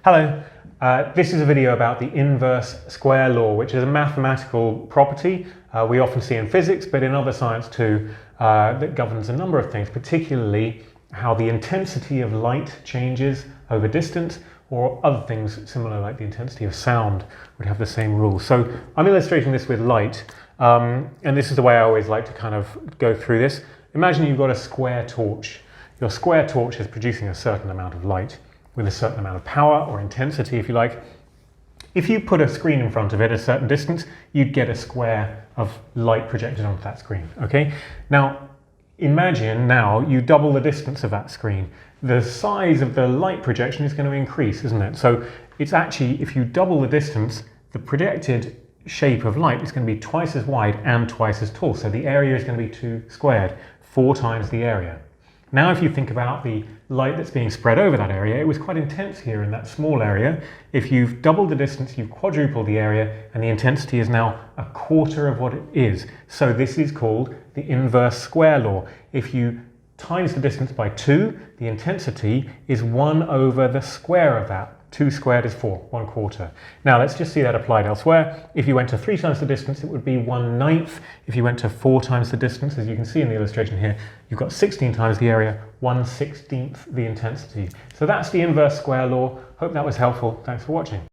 Hello, this is a video about the inverse square law, which is a mathematical property we often see in physics, but in other science too, that governs a number of things, particularly how the intensity of light changes over distance, or other things similar like the intensity of sound would have the same rule. So I'm illustrating this with light, and this is the way I always like to kind of go through this. Imagine you've got a square torch. Your square torch is producing a certain amount of light with a certain amount of power or intensity, if you like. If you put a screen in front of it at a certain distance, you'd get a square of light projected onto that screen, okay? Now, imagine now you double the distance of that screen. The size of the light projection is going to increase, isn't it? So it's actually, if you double the distance, the projected shape of light is going to be twice as wide and twice as tall. So the area is going to be 2 squared, 4 times the area. Now if you think about the light that's being spread over that area, it was quite intense here in that small area. If you've doubled the distance, you've quadrupled the area, and the intensity is now a quarter of what it is. So this is called the inverse square law. If you times the distance by 2, the intensity is 1 over the square of that. 2 squared is 4, 1/4. Now let's just see that applied elsewhere. If you went to 3 times the distance, it would be 1/9. If you went to 4 times the distance, as you can see in the illustration here, you've got 16 times the area, 1/16 the intensity. So that's the inverse square law. Hope that was helpful. Thanks for watching.